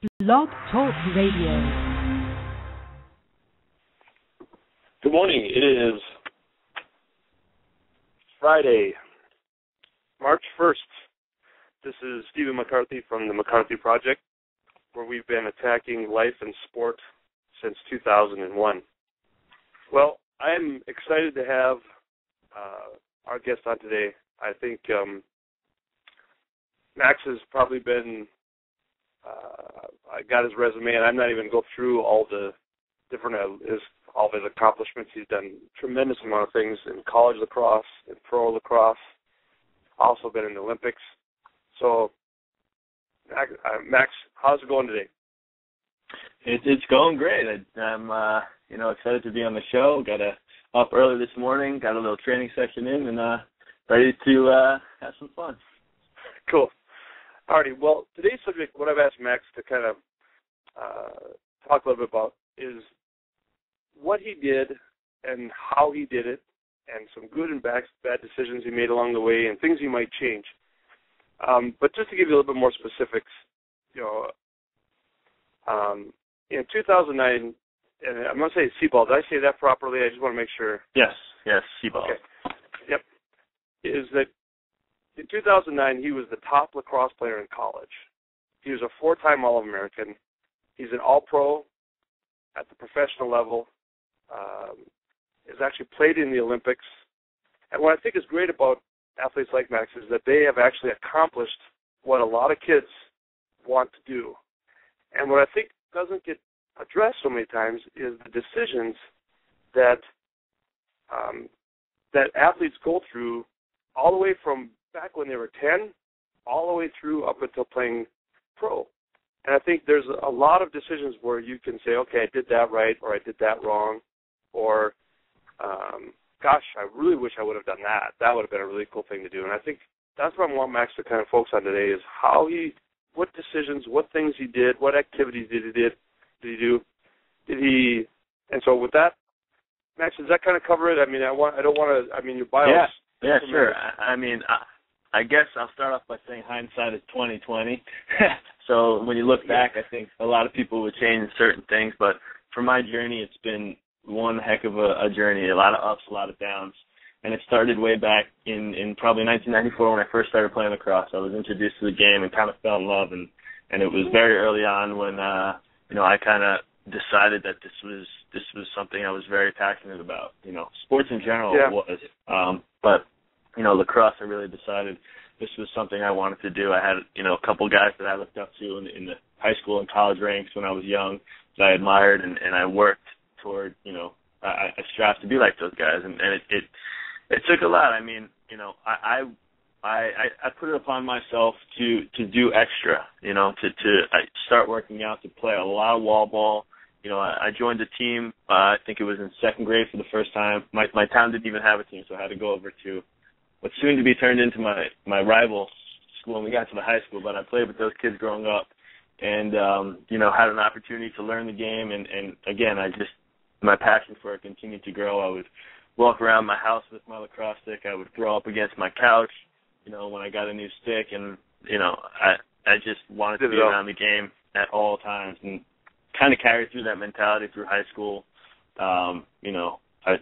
Blog Talk Radio. Good morning. It is Friday, March 1st. This is Stephen McCarthy from the McCarthy Project, where we've been attacking life and sport since 2001. Well, I'm excited to have our guest on today. I think Max has probably been, I got his resume, and I'm not even going to go through all the different, all of his accomplishments. He's done a tremendous amount of things in college lacrosse, in pro lacrosse, also been in the Olympics. So, Max, how's it going today? It's going great. I'm excited to be on the show. Got up early this morning, got a little training session in, and ready to have some fun. Cool. Alrighty. Well, today's subject, what I've asked Max to kind of talk a little bit about is what he did and how he did it, and some good and bad decisions he made along the way, and things he might change. But just to give you a little bit more specifics, in 2009, and I'm going to say Seibald. Did I say that properly? I just want to make sure. Yes, Seibald. Okay. Yep. Is that in 2009, he was the top lacrosse player in college. He was a four-time All-American. He's an All-Pro at the professional level. Has actually played in the Olympics. And what I think is great about athletes like Max is that they have actually accomplished what a lot of kids want to do. And what I think doesn't get addressed so many times is the decisions that that athletes go through all the way from back when they were 10 all the way through up until playing pro. And I think there's a lot of decisions where you can say, okay, I did that right, or I did that wrong, or gosh, I really wish I would have done that. That would have been a really cool thing to do. And I think that's what I want Max to kind of focus on today is what decisions, what things he did, what activities did he do? And so with that, Max, does that kind of cover it? I mean, your bio. Yeah, sure. I guess I'll start off by saying hindsight is 20/20. So when you look back, I think a lot of people would change certain things, but for my journey, it's been one heck of a journey, a lot of ups, a lot of downs. And it started way back in probably 1994 when I first started playing lacrosse. I was introduced to the game and kind of fell in love, and it was very early on when I kind of decided that this was something I was very passionate about. Sports in general was, but lacrosse, I really decided this was something I wanted to do. I had a couple guys that I looked up to in the high school and college ranks when I was young that I admired, and I worked toward I strived to be like those guys, and it took a lot. I mean, I put it upon myself to do extra, I start working out, to play a lot of wall ball. I joined a team, I think it was in second grade for the first time. My town didn't even have a team, so I had to go over to what's soon to be turned into my rival school when we got to the high school, but I played with those kids growing up and, had an opportunity to learn the game. And again, my passion for it continued to grow. I would walk around my house with my lacrosse stick. I would throw up against my couch, when I got a new stick. And, I just wanted to be around the game at all times and kind of carried through that mentality through high school. I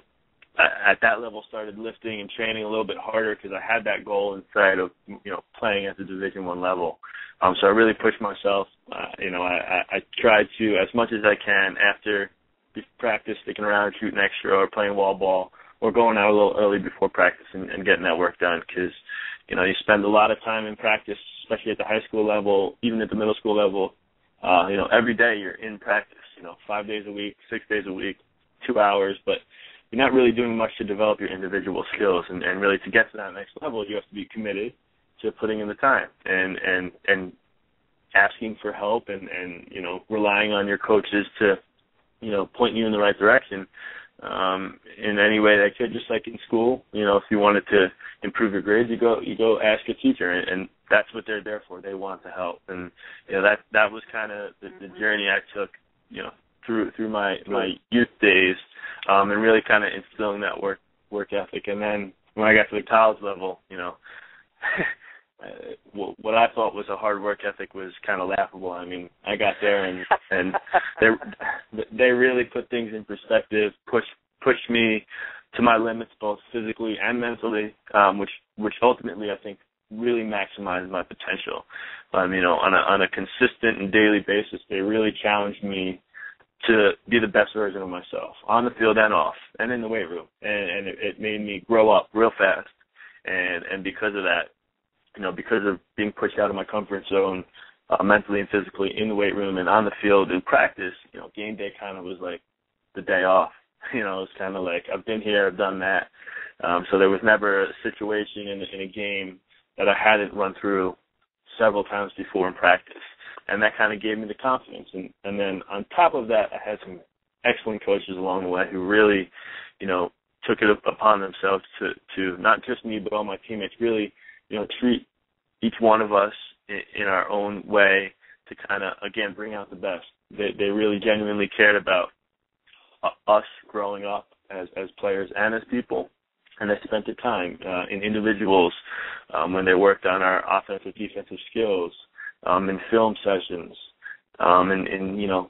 at that level started lifting and training a little bit harder because I had that goal in sight of, playing at the Division I level. So I really pushed myself. I tried to, as much as I can, after practice, sticking around, shooting extra, or playing wall ball, or going out a little early before practice and getting that work done because, you spend a lot of time in practice, especially at the high school level, even at the middle school level. Every day you're in practice, 5 days a week, 6 days a week, 2 hours, but you're not really doing much to develop your individual skills. And really to get to that next level, you have to be committed to putting in the time and asking for help and relying on your coaches to, point you in the right direction in any way they could, just like in school. If you wanted to improve your grades, you go ask a teacher, and that's what they're there for. They want to help. And, that was kind of the journey I took, through my youth days, and really kind of instilling that work ethic. And then when I got to the college level, what I thought was a hard work ethic was kind of laughable. I mean, I got there and they really put things in perspective, pushed me to my limits both physically and mentally, which ultimately I think really maximized my potential. On a consistent and daily basis, they really challenged me to be the best version of myself on the field and off and in the weight room, and it made me grow up real fast. And because of that, because of being pushed out of my comfort zone mentally and physically in the weight room and on the field in practice, game day kind of was like the day off. It's kind of like I've been here, I've done that. So there was never a situation in a game that I hadn't run through several times before in practice. And that kind of gave me the confidence. And then on top of that, I had some excellent coaches along the way who really, took it upon themselves to not just me but all my teammates really, treat each one of us in our own way to kind of, again, bring out the best. They really genuinely cared about us growing up as players and as people. And they spent the time in individuals when they worked on our offensive, defensive skills, in film sessions, in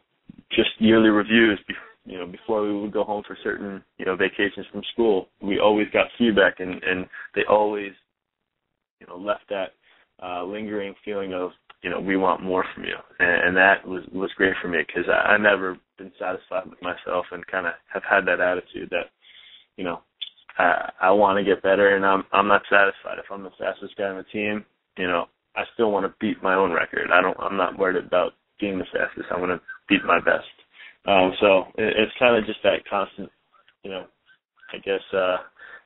just yearly reviews. Before we would go home for certain vacations from school, we always got feedback, and they always left that lingering feeling of we want more from you, and that was great for me because I've never been satisfied with myself and kind of have had that attitude that I want to get better, and I'm not satisfied if I'm the fastest guy on the team. I still want to beat my own record. I'm not worried about being the fastest. I want to beat my best. So it's kind of just that constant,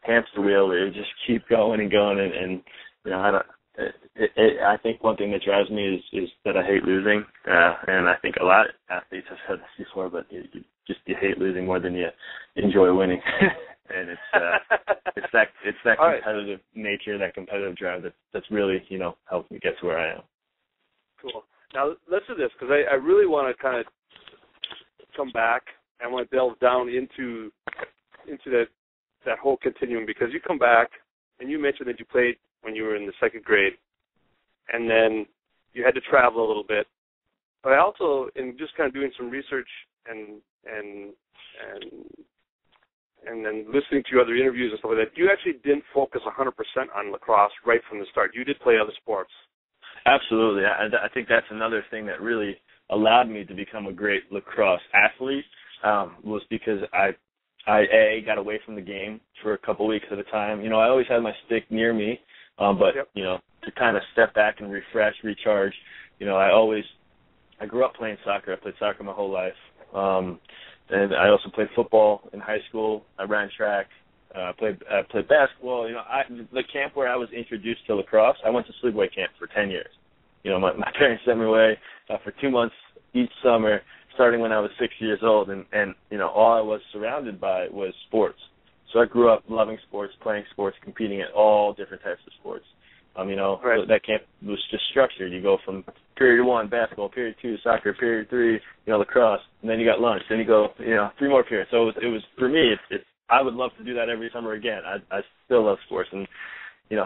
hamster wheel where you just keep going and going, and I think one thing that drives me is that I hate losing, and I think a lot of athletes have said this before, but you hate losing more than you enjoy winning. And it's that competitive nature, that competitive drive that's really helped me get to where I am. Cool. Now let's do this because I really want to kind of come back. I want to delve down into that whole continuum because you come back and you mentioned that you played when you were in the second grade, and then you had to travel a little bit. But I also, in just kind of doing some research and then listening to other interviews and stuff like that, you actually didn't focus 100% on lacrosse right from the start. You did play other sports. Absolutely. I think that's another thing that really allowed me to become a great lacrosse athlete was because I got away from the game for a couple weeks at a time. I always had my stick near me, but, yep. To kind of step back and refresh, recharge, I grew up playing soccer. I played soccer my whole life. And I also played football in high school. I ran track. I played basketball. The camp where I was introduced to lacrosse, I went to sleepaway camp for 10 years. My parents sent me away for 2 months each summer, starting when I was 6 years old, and all I was surrounded by was sports. So I grew up loving sports, playing sports, competing at all different types of sports. Right. That camp was just structured. You go from period 1, basketball, period 2, soccer, period 3, lacrosse, and then you got lunch. Then you go, 3 more periods. So it was for me. I would love to do that every summer again. I still love sports, and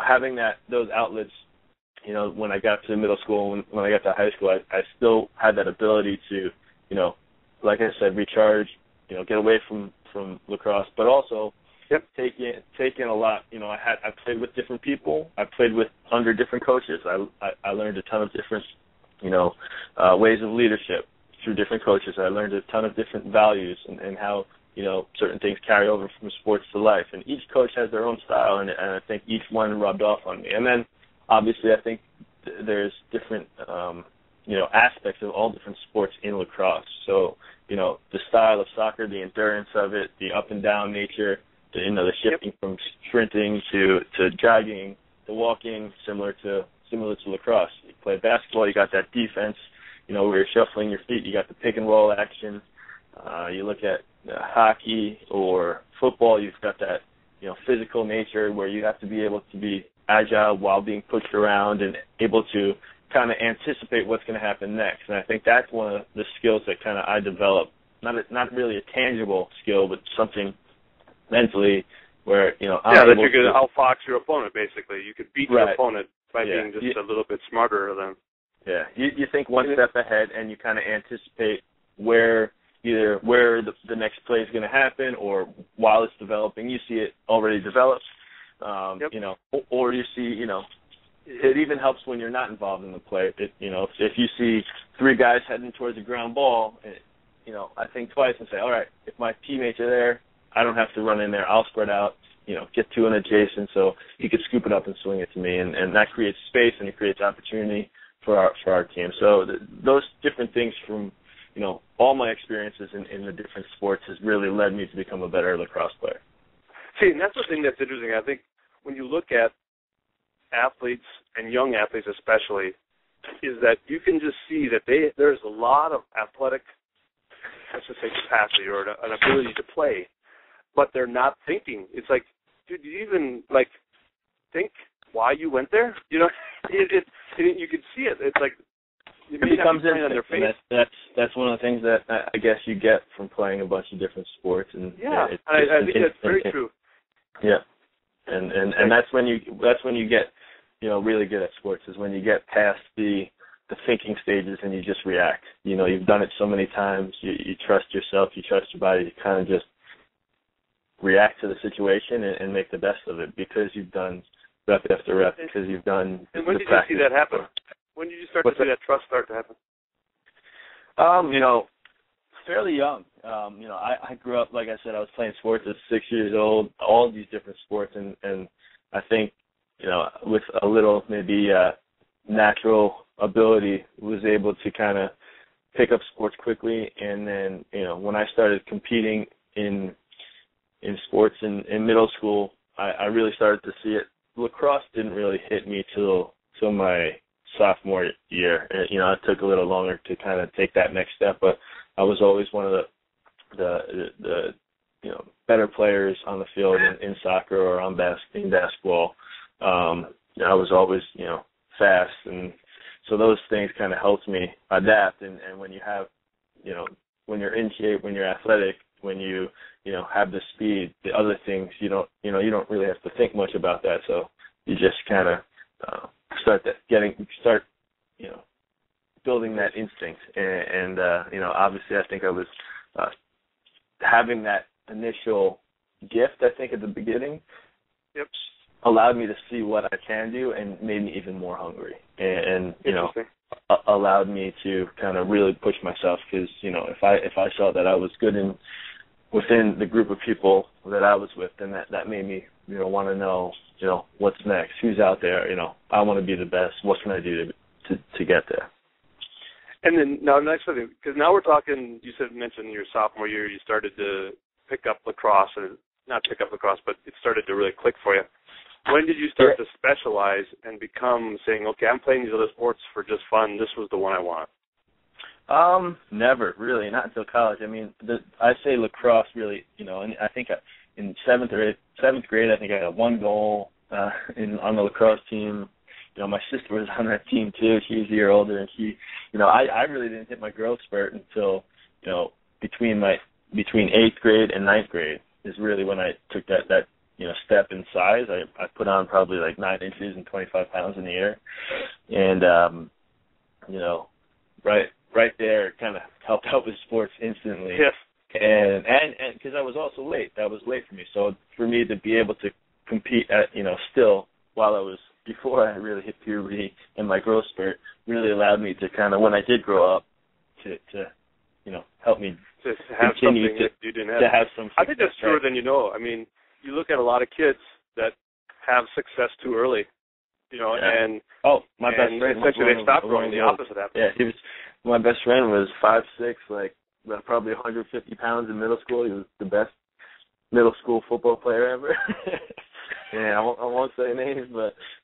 having those outlets. When I got to middle school, when I got to high school, I still had that ability to, like I said, recharge, get away from lacrosse, but also. Yep. Take in a lot. I played with different people. I played under different coaches. I learned a ton of different, ways of leadership through different coaches. I learned a ton of different values and how, certain things carry over from sports to life. And each coach has their own style, and I think each one rubbed off on me. And then, obviously, I think there's different, aspects of all different sports in lacrosse. So, the style of soccer, the endurance of it, the up and down nature, the shifting from sprinting to jogging to walking, similar to lacrosse. You play basketball, you got that defense, where you're shuffling your feet. You got the pick and roll action. You look at hockey or football, you've got that physical nature where you have to be able to be agile while being pushed around and able to kind of anticipate what's going to happen next. And I think that's one of the skills that kind of I developed. Not really a tangible skill, but something mentally where, that you could outfox your opponent, basically. You could beat your opponent by being just a little bit smarter than. Yeah, you think one step ahead, and you kind of anticipate where the next play is going to happen, or while it's developing, you see it already developed. You know, or you see, you know, it even helps when you're not involved in the play. You know, if you see three guys heading towards the ground ball, you know, I think twice and say, all right, if my teammates are there, I don't have to run in there. I'll spread out, you know, get to an adjacent so he could scoop it up and swing it to me, and that creates space and it creates opportunity for our team. So those different things from, you know, all my experiences in the different sports has really led me to become a better lacrosse player. See, and that's the thing that's interesting. I think when you look at athletes and young athletes especially, is that you can just see that there's a lot of athletic, let's just say, capacity or an ability to play, but they're not thinking. It's like, dude, you even like think why you went there? You know, you can see it. It's like it becomes on their face. That's one of the things that I guess you get from playing a bunch of different sports. And I think that's very true. Yeah, and that's when you get, you know, really good at sports, is when you get past the thinking stages and you just react. You know, you've done it so many times. You trust yourself. You trust your body. You kind of just react to the situation and make the best of it because you've done rep after rep, because you've done. And when did you see that happen? When did you start to see that trust start to happen? You know, fairly young. You know, I grew up, like I said, I was playing sports at 6 years old, all these different sports, and I think, you know, with a little maybe natural ability, was able to kind of pick up sports quickly. And then, you know, when I started competing in sports in middle school, I really started to see it. Lacrosse didn't really hit me till my sophomore year. You know, it took a little longer to kind of take that next step, but I was always one of the you know, better players on the field in soccer or in basketball. I was always, you know, fast, and so those things kind of helped me adapt. And when you have, you know, when you're in shape, when you're athletic, when you know, have the speed, the other things, you don't really have to think much about that. So you just kind of start you know, building that instinct. And you know, obviously I think I was having that initial gift, I think, at the beginning. Yep. Allowed me to see what I can do and made me even more hungry. And you know, allowed me to kind of really push myself, because, you know, if I saw that I was good within the group of people that I was with, then that made me, you know, want to know, you know, what's next, who's out there, you know, I want to be the best, what can I do to get there. And then now next thing, because now we're talking, you mentioned your sophomore year you started to pick up lacrosse, or not pick up lacrosse, but it started to really click for you. When did you start to specialize and become saying, okay, I'm playing these other sports for just fun, this was the one I want? Never, really, not until college. I mean, I say lacrosse really, you know, and I think in seventh grade, I think I had one goal on the lacrosse team. You know, my sister was on that team too. She was a year older, and she, you know, I really didn't hit my growth spurt until, you know, between 8th grade and 9th grade is really when I took that you know, step in size. I put on probably like 9 inches and 25 pounds in the air, and you know, right there kind of helped out with sports instantly. Yes. And because I was also late. That was late for me. So for me to be able to compete at, you know, still while I was, before I really hit puberty and my growth spurt, really allowed me to kind of, when I did grow up, to you know, help me to have continue something that you didn't have. To have some. I think that's truer than you know. I mean, you look at a lot of kids that have success too early, you know, and my best friend, essentially they stop growing. The opposite happens. Yeah, my best friend was 5'6", like probably 150 pounds in middle school. He was the best middle school football player ever. Yeah, I won't say names,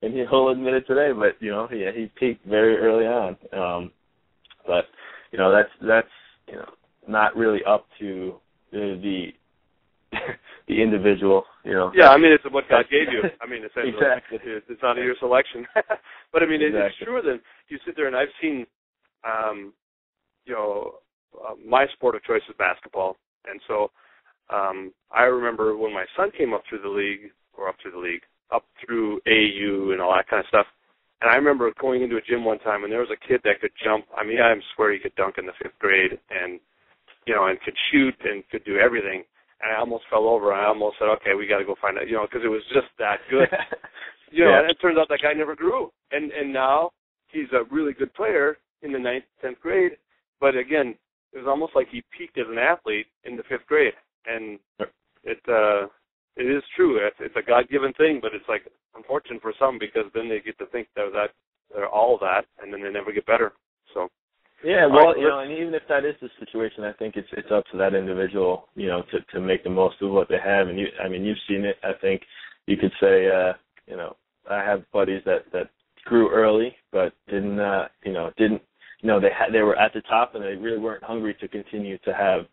and he'll admit it today. But you know, he peaked very early on. But you know, that's you know, not really up to the individual. You know. Yeah, I mean, it's what God gave you. I mean, essentially, exactly. It's not your selection. But I mean, it's true that you sit there, and I've seen, you know, my sport of choice is basketball, and so I remember when my son came up through AAU and all that kind of stuff, And I remember going into a gym one time, and there was a kid that could jump. I mean, I swear he could dunk in the 5th grade, and and could shoot and could do everything. And I almost fell over. And I almost said, "Okay, we got to go find out," because it was just that good. And it turns out that guy never grew, and now he's a really good player in the 9th, 10th grade. But again, it was almost like he peaked as an athlete in the 5th grade, and it is true. It's a God-given thing, but it's like unfortunate for some because then they get to think that they're all that, and then they never get better. So. Yeah, well, and even if that is the situation, I think it's up to that individual, to make the most of what they have. And you've seen it. I think you could say, I have buddies that grew early, but they were at the top and they really weren't hungry to continue to have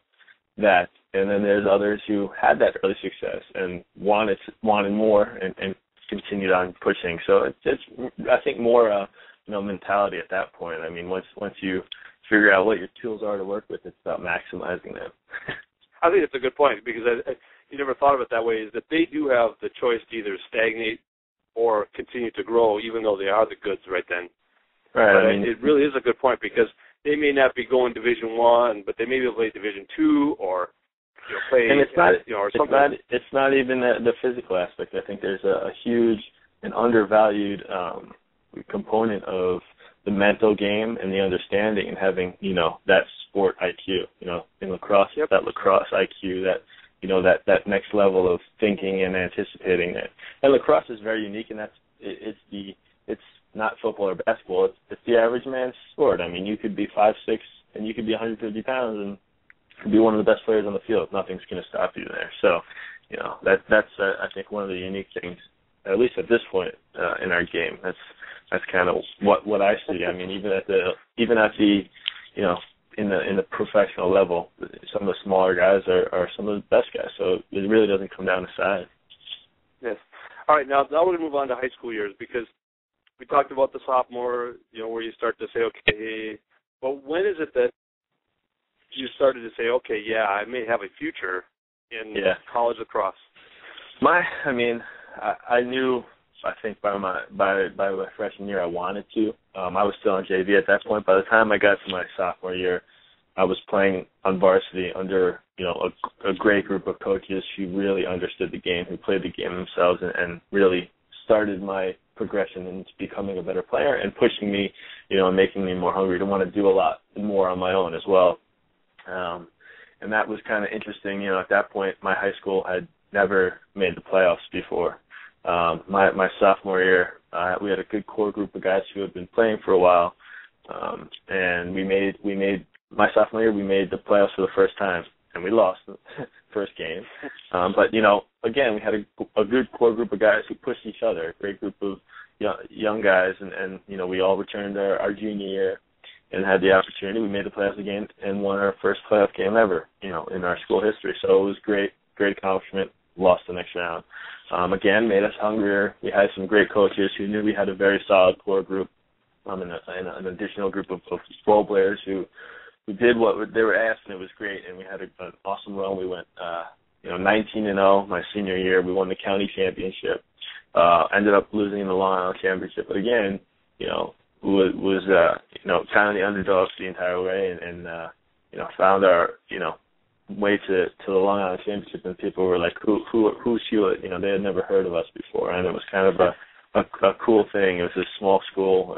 that. And then there's others who had that early success and wanted more and continued on pushing. So it's I think more mentality at that point. I mean, once you figure out what your tools are to work with, it's about maximizing them. I think that's a good point because you never thought of it that way, is that they do have the choice to either stagnate or continue to grow, even though they are the goods right then. Right. But it really is a good point because they may not be going Division I, but they may be able to play Division II or play. And it's not. Or something. It's not even the physical aspect. I think there's a huge and undervalued component of the mental game and the understanding and having that sport IQ. In lacrosse, that lacrosse IQ, that next level of thinking and anticipating it. And lacrosse is very unique, and it's not football or basketball. It's the average man's sport. I mean, you could be 5'6" and you could be 150 pounds and be one of the best players on the field. Nothing's going to stop you there. So, that's I think one of the unique things, at least at this point in our game. That's kind of what I see. I mean, even at the in the professional level, some of the smaller guys are some of the best guys. So it really doesn't come down to size. Yes. All right. Now we're going to move on to high school years because we talked about the sophomore, where you start to say, okay, but when is it that you started to say, okay, yeah, I may have a future in college lacrosse? I knew. I think by my freshman year I wanted to. I was still on JV at that point. By the time I got to my sophomore year, I was playing on varsity under a great group of coaches who really understood the game, who played the game themselves, and really started my progression into becoming a better player and pushing me, and making me more hungry to want to do a lot more on my own as well. And that was kind of interesting. At that point, my high school had never made the playoffs before. My sophomore year, we had a good core group of guys who had been playing for a while, and we made my sophomore year we made the playoffs for the first time, and we lost the first game. But again, we had a good core group of guys who pushed each other, a great group of young guys, and we all returned our junior year and had the opportunity. We made the playoffs again and won our first playoff game ever, in our school history. So it was great accomplishment. Lost the next round. Again, made us hungrier. We had some great coaches who knew we had a very solid core group, and an additional group of role players who did what they were asked, and it was great. And we had an awesome run. We went 19-0 my senior year. We won the county championship. Ended up losing in the Long Island championship, but again, was kind of the underdogs the entire way, and found our way to the Long Island championship, and people were like, who's Hewlett? They had never heard of us before, and it was kind of a cool thing. It was a small school,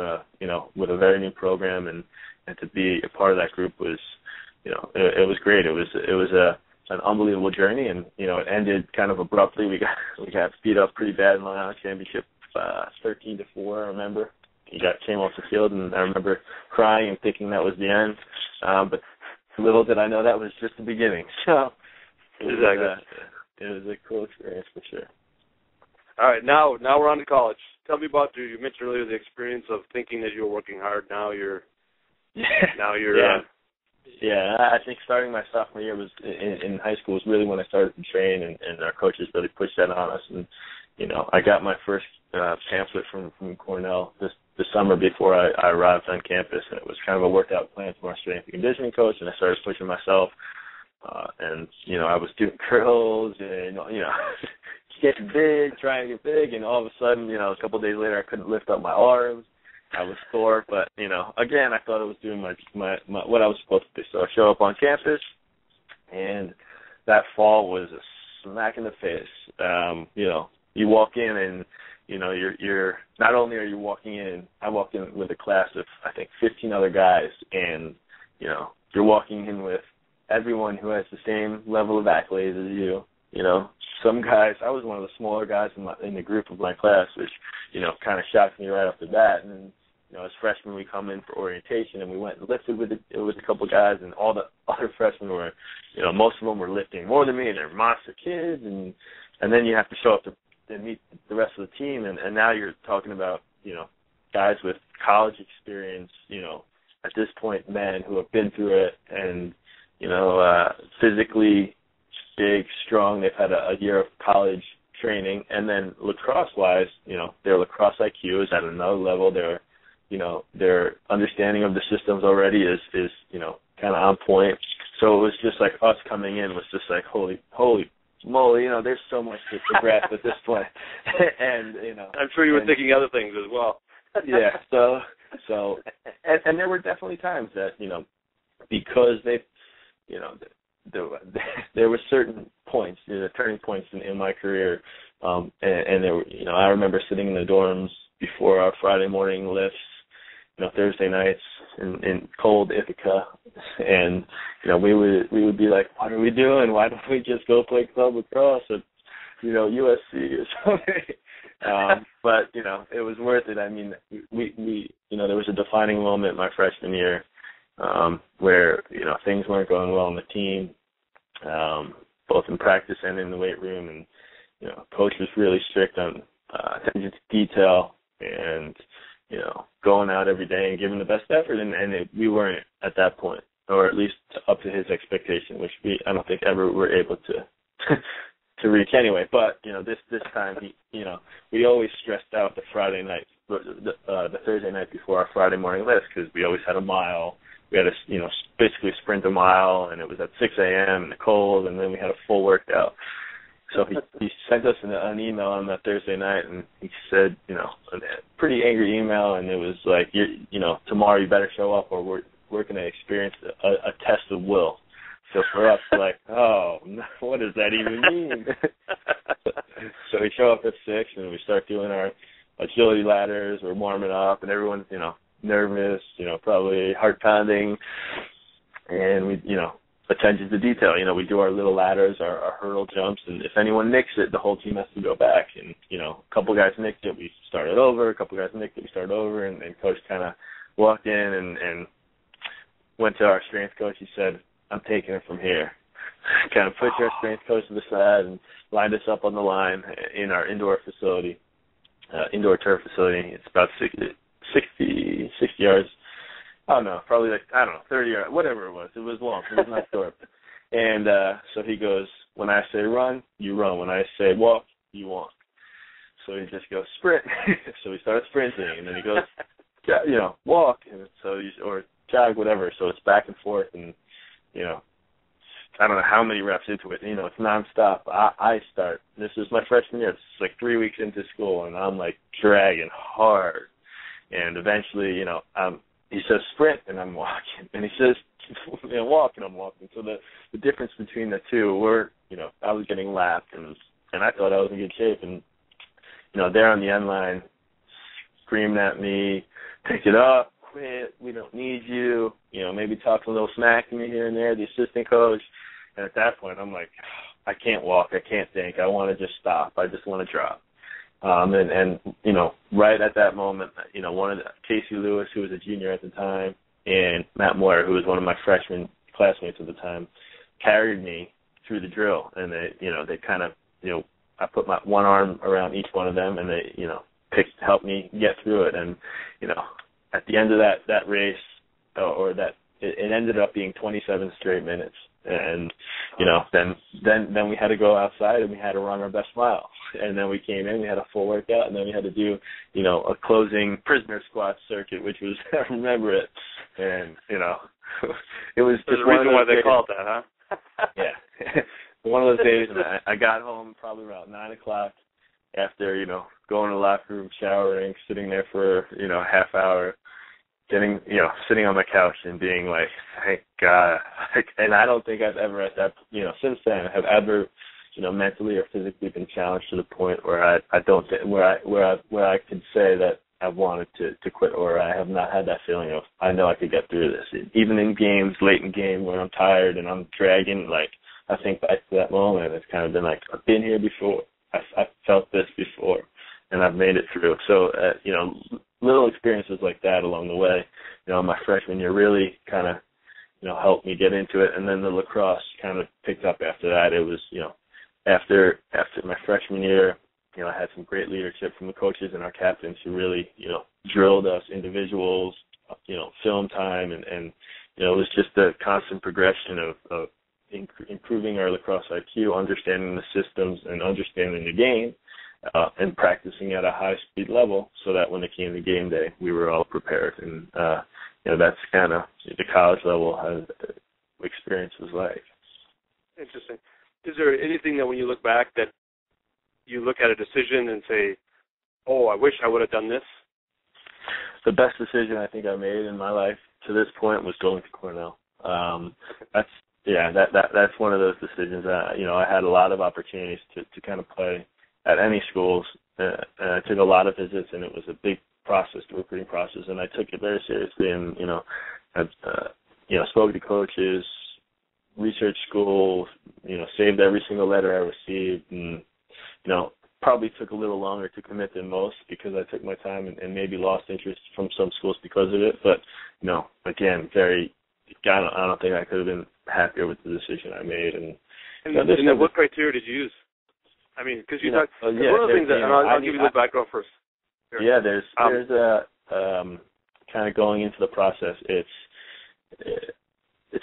with a very new program, and to be a part of that group was, it was great. It was an unbelievable journey, and it ended kind of abruptly. We got beat up pretty bad in the Long Island championship, 13-4. I remember. Came off the field, and I remember crying and thinking that was the end. But little did I know that was just the beginning. So it was a cool experience for sure. All right, now we're on to college. Tell me about you mentioned earlier the experience of thinking that you were working hard. Now you're I think starting my sophomore year was in high school was really when I started to train, and our coaches really pushed that on us. And I got my first pamphlet from Cornell this summer before I arrived on campus, and it was kind of a worked out plan from our strength and conditioning coach, and I started pushing myself, and I was doing curls and getting big, trying to get big, and all of a sudden, a couple of days later, I couldn't lift up my arms, I was sore, but again, I thought I was doing my what I was supposed to do. So I show up on campus, and that fall was a smack in the face. You walk in and you're not only are you walking in. I walked in with a class of I think 15 other guys, and you're walking in with everyone who has the same level of accolades as you. Some guys, I was one of the smaller guys in the group of my class, which, kind of shocked me right off the bat. And, as freshmen, we come in for orientation, and we went and lifted with a couple guys, and all the other freshmen were, most of them were lifting more than me, and they're monster kids. And then you have to show up to meet the rest of the team, and now you're talking about, guys with college experience, at this point, men who have been through it and, physically big, strong. They've had a year of college training, and then lacrosse-wise, their lacrosse IQ is at another level. Their understanding of the systems already is kind of on point. So it was just like us coming in was just like holy moly, there's so much to grasp at this point, and I'm sure you were thinking other things as well. Yeah. So and there were definitely times that because they there were certain points, turning points in my career, and there were, I remember sitting in the dorms before our Friday morning lifts, Thursday nights in cold Ithaca, and we would be like, what are we doing? Why don't we just go play club lacrosse at USC or something? But it was worth it. I mean, we there was a defining moment my freshman year. Where things weren't going well on the team, both in practice and in the weight room, and coach was really strict on attention to detail and going out every day and giving the best effort, and we weren't at that point, or at least up to his expectation, which I don't think ever were able to to reach anyway. But this time we always stressed out the Friday night, the Thursday night before our Friday morning list, because we always had a mile. We had to, basically sprint a mile, and it was at 6 a.m. in the cold, and then we had a full workout. So he sent us an email on that Thursday night, and he said, a pretty angry email, and it was like, tomorrow you better show up, or we're going to experience a test of will. So for us, we're like, oh, what does that even mean? So we show up at 6, and we start doing our agility ladders. We're warming up, and everyone's, nervous, probably heart pounding, and we, attention to detail. We do our little ladders, our hurdle jumps, and if anyone nicks it, the whole team has to go back. And a couple guys nicked it, we started over. A couple guys nicked it, we started over. And coach kind of walked in and went to our strength coach. He said, "I'm taking it from here." Kind of pushed our strength coach to the side and lined us up on the line in our indoor facility, indoor turf facility. It's about 60 yards. I don't know, probably 30 yards, whatever it was. It was long. It was not short. And so he goes, when I say run, you run. When I say walk, you walk. So he just goes, sprint. So we started sprinting, and then he goes, walk. And so or jog, whatever. So it's back and forth, and, I don't know how many reps into it. It's nonstop. I start. This is my freshman year. It's like 3 weeks into school, and I'm like dragging hard. And eventually, he says sprint, and I'm walking. And he says walk, and I'm walking. So the difference between the two were, I was getting lapped, and I thought I was in good shape. And, there on the end line, screaming at me, pick it up, quit, we don't need you, maybe talk a little smack to me here and there, the assistant coach. And at that point, I'm like, I can't walk, I can't think, I want to just stop, I just want to drop. And right at that moment, one of Casey Lewis, who was a junior at the time, and Matt Moyer, who was one of my freshman classmates at the time, carried me through the drill. And they kind of, I put my one arm around each one of them, and they, helped me get through it. And, at the end of that race, it ended up being 27 straight minutes. And, then we had to go outside and we had to run our best mile. And then we came in, we had a full workout, and then we had to do, a closing prisoner squat circuit, which was, I remember it. And, it was just the reason why they called that, huh? Yeah. One of those days, and I got home probably around 9 o'clock after, going to the locker room, showering, sitting there for, a half hour, sitting on my couch and being like, thank God. And I don't think I've ever at that, since then have ever, mentally or physically been challenged to the point where I could say that I've wanted to quit, or I have not had that feeling of, I know I could get through this. Even in games, late in game when I'm tired and I'm dragging, like, I think back to that moment, it's kind of been like, I've been here before. I've felt this before, and I've made it through. So, little experiences like that along the way, my freshman year really kind of, helped me get into it. And then the lacrosse kind of picked up after that. It was, after my freshman year, I had some great leadership from the coaches and our captains who really, drilled us individuals, film time, and it was just a constant progression of improving our lacrosse IQ, understanding the systems and understanding the game, and practicing at a high-speed level so that when it came to game day, we were all prepared. And, that's kind of the college level experience was like. Interesting. Is there anything that when you look back that you look at a decision and say, oh, I wish I would have done this? The best decision I think I made in my life to this point was going to Cornell. That's one of those decisions. I had a lot of opportunities to kind of play at any schools. I took a lot of visits, and it was a big process, the recruiting process, and I took it very seriously. And I spoke to coaches, researched schools, saved every single letter I received, and probably took a little longer to commit than most because I took my time and maybe lost interest from some schools because of it. But again, I don't think I could have been happier with the decision I made. And then what criteria did you use? I mean, because one of the things that, and I'll give you the background first. Here. Yeah, there's a kind of going into the process. It's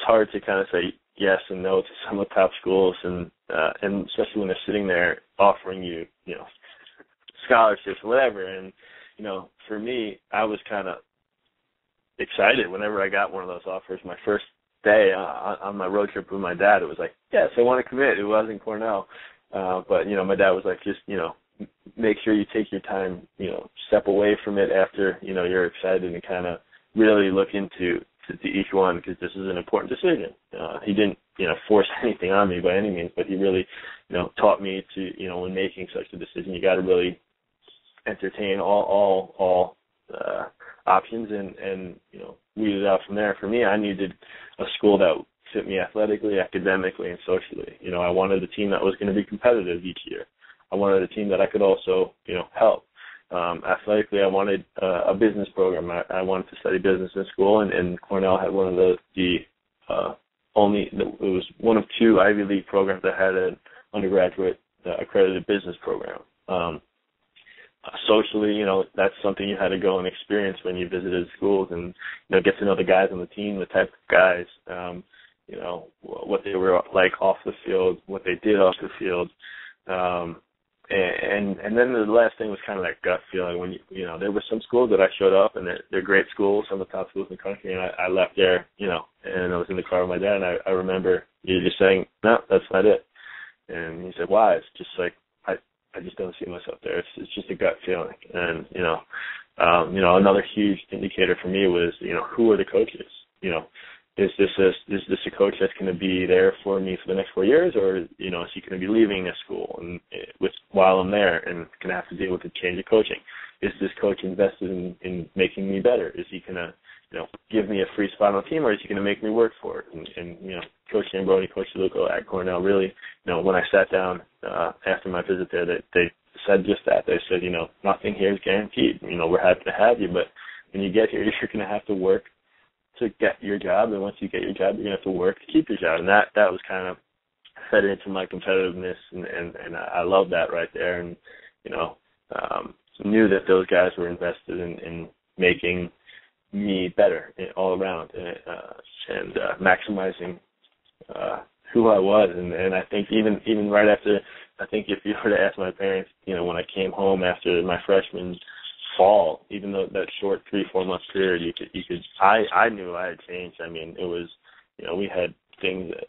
hard to kind of say yes and no to some of the top schools, and especially when they're sitting there offering you, scholarships or whatever. And for me, I was kind of excited whenever I got one of those offers. My first day on my road trip with my dad, it was like, yes, I want to commit. It wasn't Cornell. But, my dad was like, just, make sure you take your time, step away from it after, you're excited and kind of really look into each one because this is an important decision. He didn't, force anything on me by any means, but he really, taught me to, when making such a decision, you got to really entertain all options and weed it out from there. For me, I needed a school that fit me athletically, academically, and socially. I wanted a team that was going to be competitive each year. I wanted a team that I could also, help. Athletically, I wanted a business program. I wanted to study business in school, and Cornell had one of it was one of two Ivy League programs that had an undergraduate accredited business program. Socially, that's something you had to go and experience when you visited schools and, get to know the guys on the team, the type of guys, what they were like off the field, what they did off the field. And then the last thing was kind of that gut feeling when, there were some schools that I showed up and they're great schools, some of the top schools in the country, and I left there, and I was in the car with my dad, and I remember you just saying, no, that's not it. And he said, why? It's just like, I just don't see myself there. It's just a gut feeling. And, another huge indicator for me was, who are the coaches? Is this a coach that's going to be there for me for the next 4 years, or, is he going to be leaving a school and while I'm there and going to have to deal with a change of coaching? Is this coach invested in making me better? Is he going to, give me a free spot on the team, or is he going to make me work for it? And Coach Zambroni, Coach DeLuca at Cornell really, when I sat down after my visit there, they said just that. They said, nothing here is guaranteed. We're happy to have you, but when you get here, you're going to have to work to get your job, and once you get your job, you're going to have to work to keep your job. And that was kind of fed into my competitiveness, and I love that right there. And, knew that those guys were invested in making me better all around and maximizing who I was. And I think even right after, I think if you were to ask my parents, when I came home after my freshman fall, even though that short 3-4 month period, you could I knew I had changed. I mean, it was, we had things that,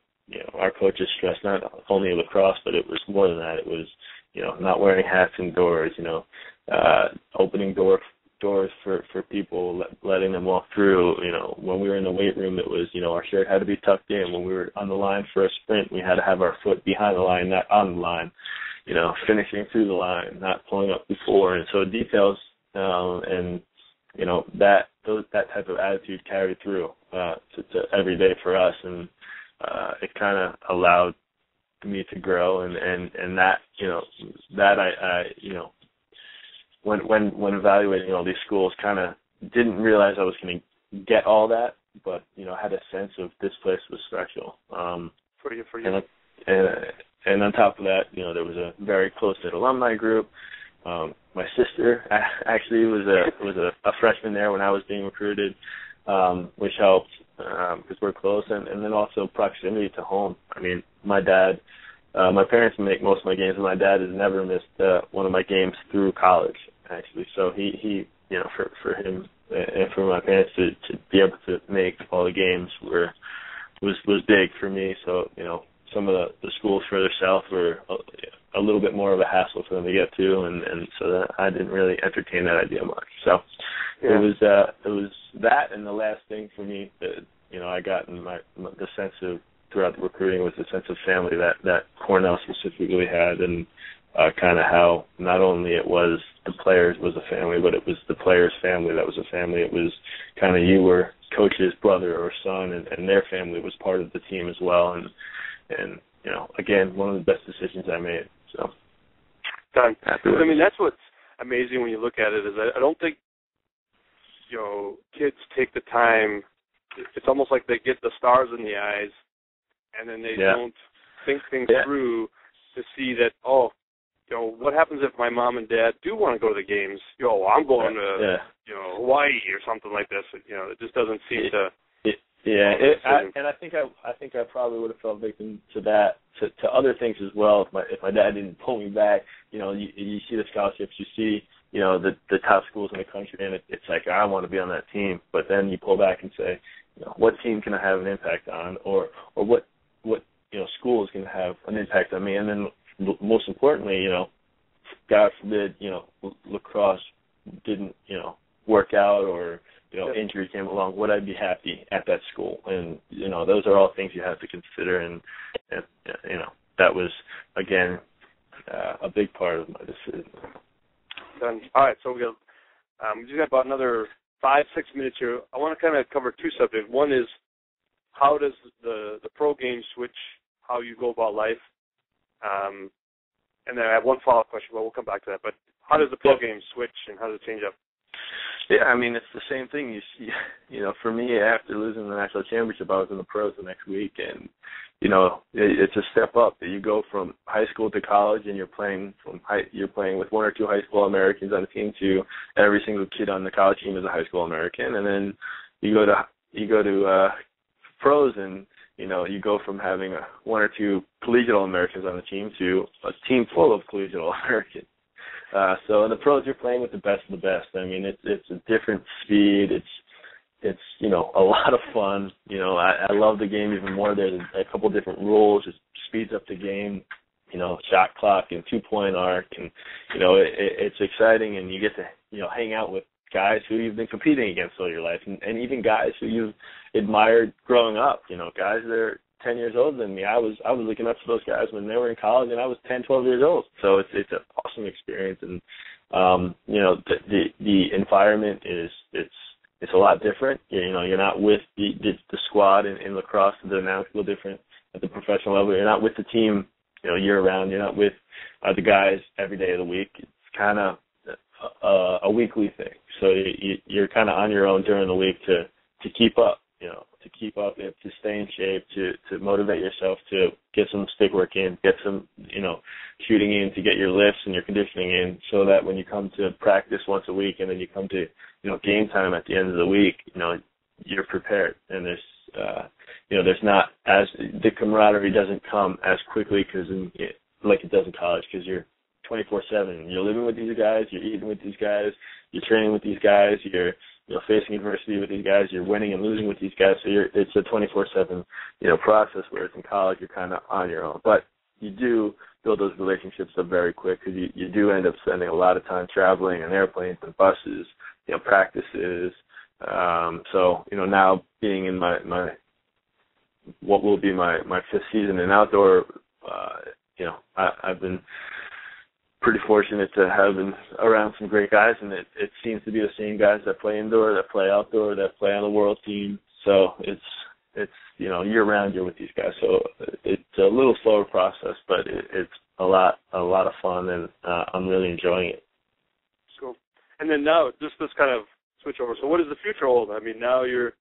our coaches stressed, not only lacrosse, but it was more than that. It was, not wearing hats indoors, opening doors for people, letting them walk through. When we were in the weight room, it was, our shirt had to be tucked in. When we were on the line for a sprint, we had to have our foot behind the line, not on the line. Finishing through the line, not pulling up before. And so details and that type of attitude carried through to every day for us, and it kind of allowed me to grow, and that I when evaluating all these schools, kind of didn't realize I was going to get all that, but had a sense of this place was special. For you. And on top of that, there was a very close-knit alumni group. My sister actually was a freshman there when I was being recruited, which helped because we're close, and then also proximity to home. I mean, my parents make most of my games, and my dad has never missed one of my games through college, actually. So he for him and for my parents to be able to make all the games was big for me. So some of the schools further south were a little bit more of a hassle for them to get to, and so that I didn't really entertain that idea much. So it was that, and the last thing for me that I got in the sense of throughout the recruiting was the sense of family that Cornell specifically had, and kind of how not only it was the players was a family, but it was the players' family that was a family. It was kind of you were coach's brother or son, and their family was part of the team as well, and again, one of the best decisions I made. So, done. I mean, that's what's amazing when you look at it is I don't think kids take the time. It's almost like they get the stars in the eyes, and then they don't think things through to see that what happens if my mom and dad do want to go to the games? I'm going to Hawaii or something like this. It just doesn't seem to. I think I probably would have fell victim to that, to other things as well. If my dad didn't pull me back, you see the scholarships, you see, the top schools in the country, and it's like I want to be on that team. But then you pull back and say, what team can I have an impact on, or what school is going to have an impact on me? And then most importantly, God forbid, lacrosse didn't work out, or injury came along, would I be happy at that school? And, those are all things you have to consider. And that was, again, a big part of my decision. Done. All right, so we just got about another 5-6 minutes here. I want to kind of cover two subjects. One is how does the pro game switch how you go about life? And then I have one follow-up question, but we'll come back to that. But how does the pro game switch, and how does it change up? Yeah, I mean, it's the same thing. You see, for me, after losing the national championship, I was in the pros the next week, and it's a step up. You go from high school to college, and you're playing with one or two high school Americans on the team to every single kid on the college team is a high school American, and then you go to pros, and you go from having one or two collegiate Americans on the team to a team full of collegiate Americans. So in the pros, you're playing with the best of the best. I mean, it's a different speed. It's a lot of fun. I love the game even more. There's a couple different rules. It speeds up the game. Shot clock and 2-point arc, and it's exciting. And you get to hang out with guys who you've been competing against all your life, and even guys who you've admired growing up. Guys that are 10 years older than me. I was looking up to those guys when they were in college, and I was 10, 12 years old. So it's an awesome experience, and the environment is it's a lot different. You're not with the squad in lacrosse. They're now a little different at the professional level. You're not with the team year round. You're not with the guys every day of the week. It's kind of a weekly thing. So you're kind of on your own during the week to keep up. To stay in shape, to motivate yourself, to get some stick work in, get some, shooting in, to get your lifts and your conditioning in, so that when you come to practice once a week and then you come to, game time at the end of the week, you're prepared. And there's not as, the camaraderie doesn't come as quickly like it does in college, because you're 24/7. You're living with these guys, you're eating with these guys, you're training with these guys, you're facing adversity with these guys, you're winning and losing with these guys. So it's a 24/7 process. Whereas in college you're kind of on your own, but you do build those relationships up very quick, because you do end up spending a lot of time traveling in airplanes and buses, practices. So, now being in my what will be my fifth season in outdoor, I've been pretty fortunate to have been around some great guys, and it seems to be the same guys that play indoor, that play outdoor, that play on the world team. So it's year round you're with these guys. So it's a little slower process, but it's a lot of fun, and I'm really enjoying it. Cool. And then now, just this kind of switch over. So what does the future hold? I mean, now you're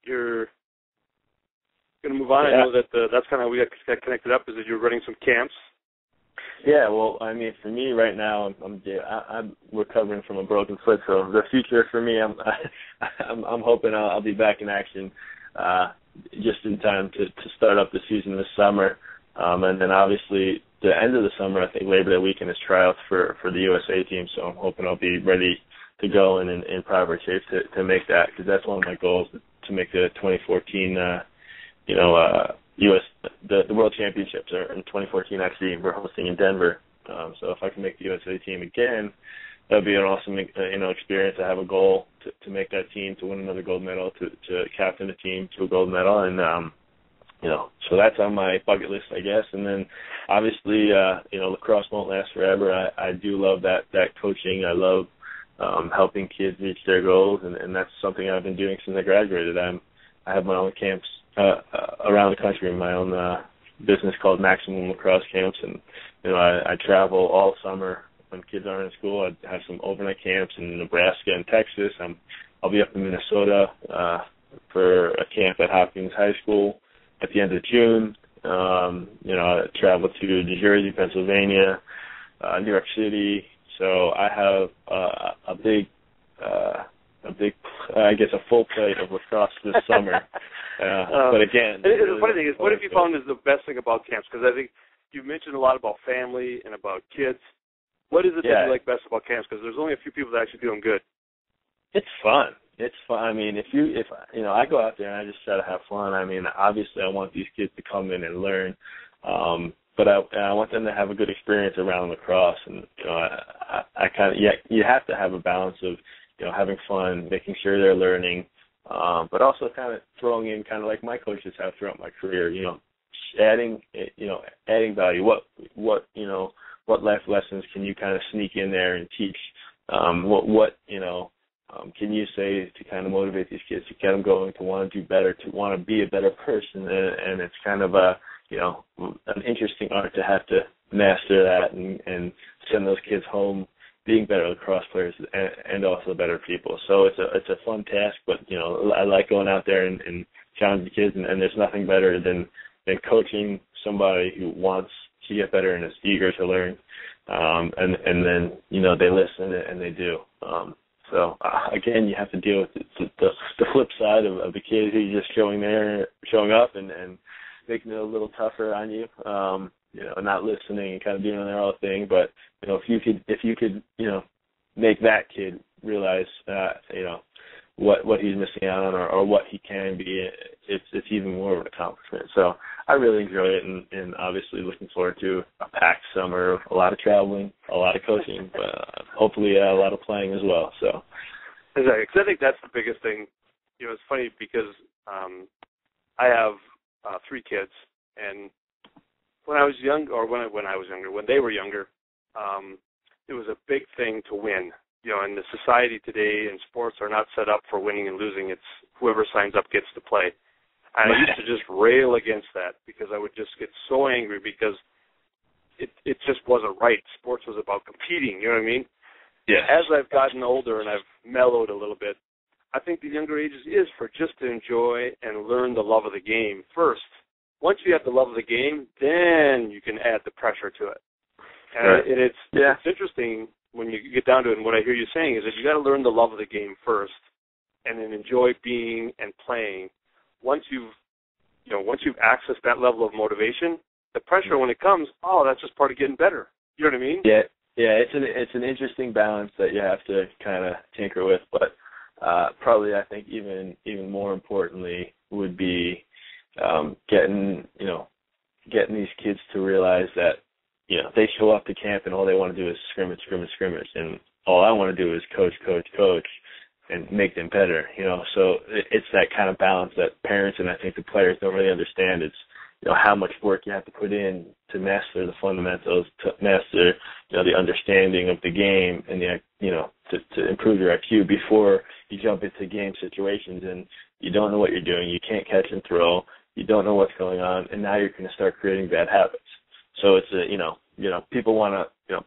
going to move on. Yeah. I know that that's kind of how we got connected up, is that you're running some camps. Yeah, well, I mean, for me right now, I'm recovering from a broken foot, so the future for me, I'm hoping I'll be back in action just in time to start up the season this summer, and then obviously the end of the summer, I think Labor Day weekend is tryouts for the USA team, so I'm hoping I'll be ready to go and in proper shape to make that, because that's one of my goals, to make the 2014 the World Championships are in 2014. Actually, we're hosting in Denver. So if I can make the USA team again, that would be an awesome, experience. I have a goal to make that team, to win another gold medal, to captain the team to a gold medal, and so that's on my bucket list, I guess. And then obviously, lacrosse won't last forever. I do love that coaching. I love helping kids reach their goals, and that's something I've been doing since I graduated. I have my own camps around the country, in my own business called Maximum Lacrosse Camps, and I travel all summer when kids aren't in school. I have some overnight camps in Nebraska and Texas. I'll be up in Minnesota for a camp at Hopkins High School at the end of June. I travel to New Jersey, Pennsylvania, New York City. So I have a big, I guess, a full plate of lacrosse this summer. But again, the funny thing is, what have you found is the best thing about camps? Because I think you mentioned a lot about family and about kids. What is it that you like best about camps? Because there's only a few people that actually do them good. It's fun. It's fun. I mean, if I go out there and I just try to have fun. I mean, obviously I want these kids to come in and learn, but I want them to have a good experience around lacrosse. And I kind of you have to have a balance of having fun, making sure they're learning, but also kind of throwing in, kind of like my coaches have throughout my career, adding value. What life lessons can you kind of sneak in there and teach? What can you say to kind of motivate these kids, to get them going, to want to do better, to want to be a better person? And it's kind of an interesting art to have to master that and send those kids home being better lacrosse players and also better people. So it's a fun task, but I like going out there and challenging kids, and there's nothing better than coaching somebody who wants to get better and is eager to learn, and then they listen and they do. So again, you have to deal with the flip side of the kid who's just showing up and making it a little tougher on you. Not listening and kind of doing their own thing. But if you could make that kid realize what he's missing out on or what he can be, it's even more of an accomplishment. So I really enjoy it, and obviously looking forward to a packed summer, a lot of traveling, a lot of coaching, but hopefully a lot of playing as well. So exactly, because I think that's the biggest thing. It's funny because I have 3 kids, and when I was young, or when they were younger, it was a big thing to win. And the society today and sports are not set up for winning and losing. It's whoever signs up gets to play. And I used to just rail against that, because I would just get so angry, because it just wasn't right. Sports was about competing, you know what I mean? Yeah. As I've gotten older and I've mellowed a little bit, I think the younger ages is for just to enjoy and learn the love of the game first. Once you have the love of the game, then you can add the pressure to it. And, right. And it's interesting when you get down to it, and what I hear you saying is that you got to learn the love of the game first, and then enjoy being and playing. Once you've accessed that level of motivation, the pressure when it comes, that's just part of getting better. You know what I mean? Yeah. It's an interesting balance that you have to kind of tinker with, but probably I think even more importantly would be getting these kids to realize that they show up to camp and all they want to do is scrimmage, and all I want to do is coach, and make them better. So it's that kind of balance that parents and I think the players don't really understand. It's how much work you have to put in to master the fundamentals, to master the understanding of the game, and to improve your IQ before you jump into game situations and you don't know what you're doing, you can't catch and throw, you don't know what's going on, and now you're going to start creating bad habits. So it's people want to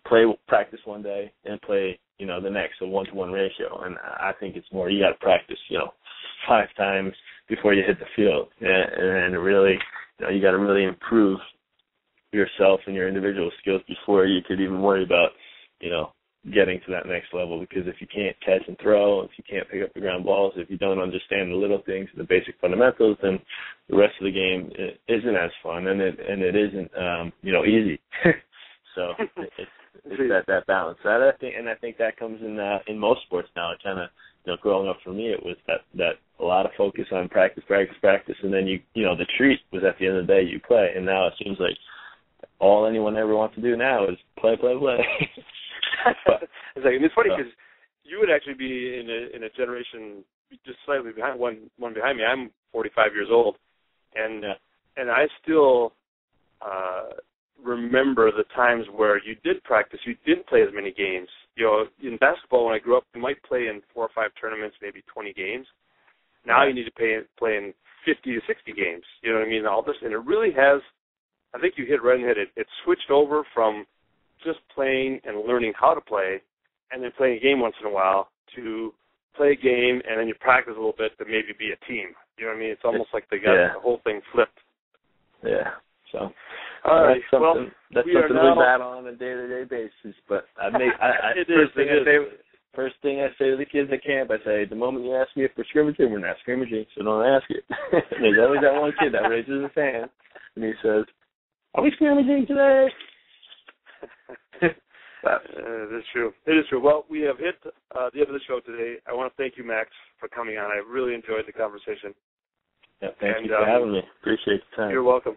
practice one day and play the next, a 1-to-1 ratio, and I think it's more you got to practice 5 times before you hit the field, and really you got to really improve yourself and your individual skills before you could even worry about getting to that next level. Because if you can't catch and throw, if you can't pick up the ground balls, if you don't understand the little things, the basic fundamentals, then the rest of the game isn't as fun, and it isn't easy. So it's that balance. I think that comes in most sports now. It kind of growing up for me, it was that a lot of focus on practice, and then the treat was at the end of the day you play, and now it seems like all anyone ever wants to do now is play. It's funny because you would actually be in a generation just slightly behind one behind me. I'm 45 years old, and I still remember the times where you did practice, you didn't play as many games. In basketball, when I grew up, you might play in 4 or 5 tournaments, maybe 20 games. Now you need to play in 50 to 60 games. You know what I mean? All this, and it really has. I think you hit right in the head. It switched over from just playing and learning how to play, and then playing a game once in a while, to play a game and then you practice a little bit to maybe be a team. You know what I mean? It's almost like they got the whole thing flipped. Yeah. So that's something we battle on a day-to-day basis. But first thing I say to the kids at camp, I say, the moment you ask me if we're scrimmaging, we're not scrimmaging, so don't ask it. And there's always that one kid that raises his hand, and he says, are we scrimmaging today? It is true. It is true. Well, we have hit the end of the show today. I want to thank you, Max, for coming on. I really enjoyed the conversation. Yeah, thank you for having me. Appreciate the time. You're welcome.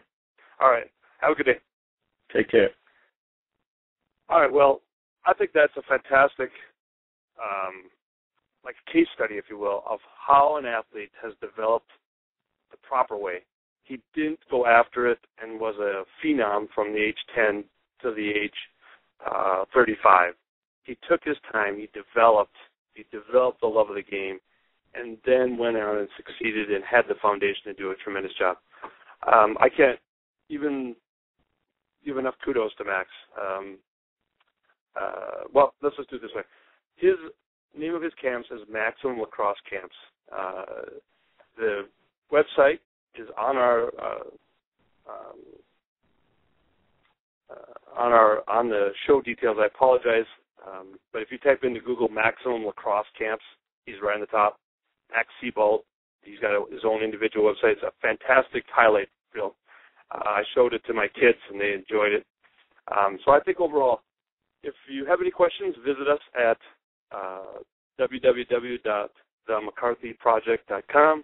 All right. Have a good day. Take care. All right. Well, I think that's a fantastic case study, if you will, of how an athlete has developed the proper way. He didn't go after it and was a phenom from the age 10 to the age 35. He took his time. He developed the love of the game, and then went out and succeeded and had the foundation to do a tremendous job. I can't even give enough kudos to Max. Well, let's just do it this way. His name of his camps is Maximum Lacrosse Camps. The website is on on the show details. I apologize, but if you type into Google Maximum Lacrosse Camps, he's right on the top. Max Seibald, he's got his own individual website. It's a fantastic highlight reel. I showed it to my kids, and they enjoyed it. So I think overall, if you have any questions, visit us at www.themccarthyproject.com,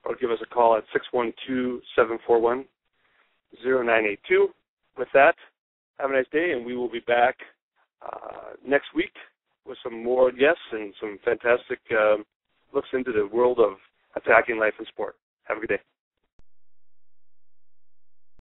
or give us a call at 612-741-0982. With that, have a nice day, and we will be back next week with some more guests and some fantastic looks into the world of attacking life and sport. Have a good day.